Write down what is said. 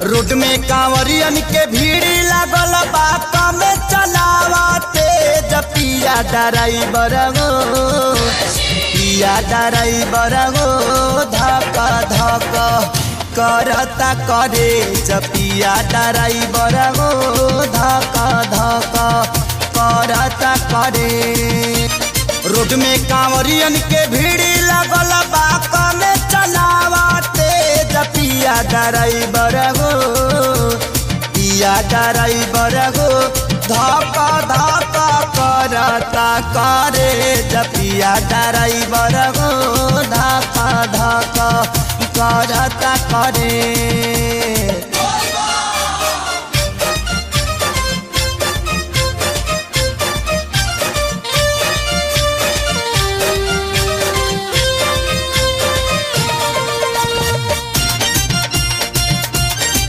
Road में कांवरियन के भीड़ लागल बा कमे चलावते पिया ड्राइवर गो पिया ड्राइवर गो धक धक करता करे पिया ड्राइवर गो धक धक करता करे। रोड में कांवरियन के भीड़ लागल बा कमे चलावते पिया ड्राइवर गो पिया ड्राइवर गो धक धक करता करे पिया ड्राइवर गो धक धक करता करे।